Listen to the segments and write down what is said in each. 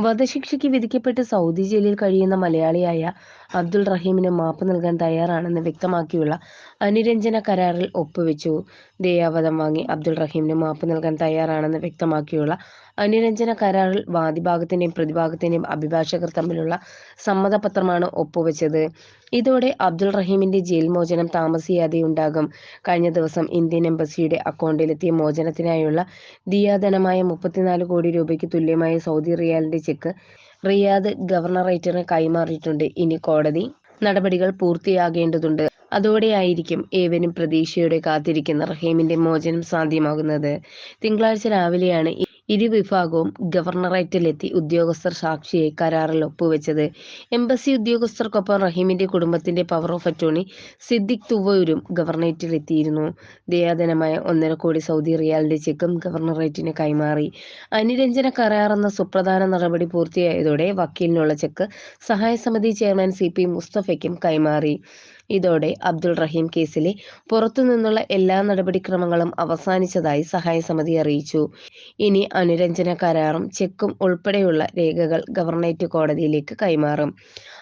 വധശിക്ഷയ്ക്ക് വിധിക്കപ്പെട്ട് സൗദി ജയിലിൽ കഴിയുന്ന മലയാളിയായ അബ്ദുൾ റഹീമിന് മാപ്പ് നൽകാൻ തയ്യാറാണെന്ന് വ്യക്തമാക്കിയുള്ള അനുരഞ്ജന കരാറിൽ ഒപ്പുവെച്ചു. ദയാവധം വാങ്ങി അബ്ദുൾ റഹീമിന് മാപ്പ് നൽകാൻ തയ്യാറാണെന്ന് വ്യക്തമാക്കിയുള്ള അനുരഞ്ജന കരാറിൽ വാദിഭാഗത്തിന്റെയും പ്രതിഭാഗത്തിന്റെയും അഭിഭാഷകർ തമ്മിലുള്ള സമ്മതപത്രമാണ് ഒപ്പുവെച്ചത്. ഇതോടെ അബ്ദുൾ റഹീമിന്റെ ജയിൽ മോചനം താമസിയാതെയുണ്ടാകും. കഴിഞ്ഞ ദിവസം ഇന്ത്യൻ എംബസിയുടെ അക്കൗണ്ടിലെത്തിയ മോചനത്തിനായുള്ള ദിയാധനമായ 34 കോടി രൂപയ്ക്ക് തുല്യമായ സൗദി റിയാലിന്റെ ചെക്ക് റിയാദ് ഗവർണറേറ്റിന് കൈമാറിയിട്ടുണ്ട്. ഇനി കോടതി നടപടികൾ പൂർത്തിയാകേണ്ടതുണ്ട്. അതോടെയായിരിക്കും ഏവരും പ്രതീക്ഷയോടെ കാത്തിരിക്കുന്ന റഹീമിന്റെ മോചനം സാധ്യമാകുന്നത്. തിങ്കളാഴ്ച രാവിലെയാണ് ഇരുവിഭാഗവും ഗവർണറേറ്റിലെത്തി ഉദ്യോഗസ്ഥർ സാക്ഷിയായി കരാറിൽ ഒപ്പുവെച്ചത്. എംബസി ഉദ്യോഗസ്ഥർക്കൊപ്പം റഹീമിന്റെ കുടുംബത്തിന്റെ പവർ ഓഫ് അറ്റോർണി സിദ്ദിഖ് തുവ്വൂരും ഗവർണറേറ്റിലെത്തിയിരുന്നു. ദയാധനമായ 1.5 കോടി സൗദി റിയാലിന്റെ ചെക്കും ഗവർണറേറ്റിന് കൈമാറി. അനുരഞ്ജന കരാർ എന്ന സുപ്രധാന നടപടി പൂർത്തിയായതോടെ വക്കീലിനുള്ള ചെക്ക് സഹായസമിതി ചെയർമാൻ CP മുസ്തഫയ്ക്കും കൈമാറി. ഇതോടെ അബ്ദുൾ റഹീം കേസിലെ പുറത്തുനിന്നുള്ള എല്ലാ നടപടിക്രമങ്ങളും അവസാനിച്ചതായി സഹായസമിതി അറിയിച്ചു. ഇനി അനുരഞ്ജന കരാറും ചെക്കും ഉൾപ്പെടെയുള്ള രേഖകൾ ഗവർണറേറ്റ് കോടതിയിലേക്ക് കൈമാറും.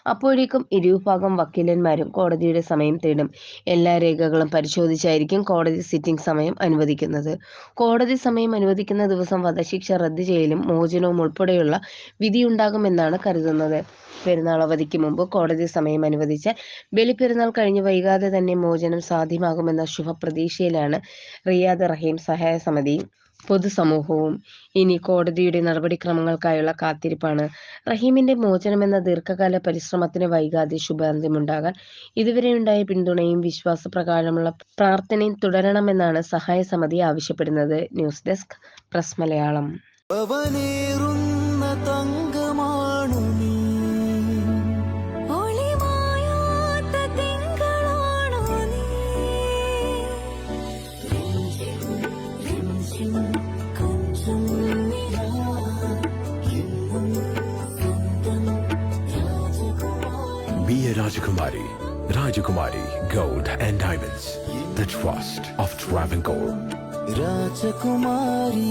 അപ്പോഴേക്കും ഇരുവിഭാഗം വക്കീലന്മാരും കോടതിയുടെ സമയം തേടും. എല്ലാ രേഖകളും പരിശോധിച്ചായിരിക്കും കോടതി സിറ്റിംഗ് സമയം അനുവദിക്കുന്നത്. കോടതി സമയം അനുവദിക്കുന്ന ദിവസം വധശിക്ഷ റദ്ദ് ചെയ്യലും മോചനവും ഉൾപ്പെടെയുള്ള വിധിയുണ്ടാകുമെന്നാണ് കരുതുന്നത്. പെരുന്നാൾ അവധിക്ക് മുമ്പ് കോടതി സമയം അനുവദിച്ചാൽ ബലിപ്പെരുന്നാൾ കഴിഞ്ഞ് വൈകാതെ തന്നെ മോചനം സാധ്യമാകുമെന്ന ശുഭപ്രതീക്ഷയിലാണ് റിയാദ് റഹീം സഹായ സമിതിയും പൊതുസമൂഹവും. ഇനി കോടതിയുടെ നടപടിക്രമങ്ങൾക്കായുള്ള കാത്തിരിപ്പാണ്. റഹീമിന്റെ മോചനമെന്ന ദീർഘകാല പരിശ്രമത്തിന് വൈകാതെ ശുഭാന്ത്യമുണ്ടാകാൻ ഇതുവരെയുണ്ടായ പിന്തുണയും വിശ്വാസപ്രകാരമുള്ള പ്രാർത്ഥനയും തുടരണമെന്നാണ് സഹായ സമിതി ആവശ്യപ്പെടുന്നത്. News desk press Malayalam. Be a Rajakumari. Rajakumari Gold and Diamonds. The trust of Travancore. Rajakumari.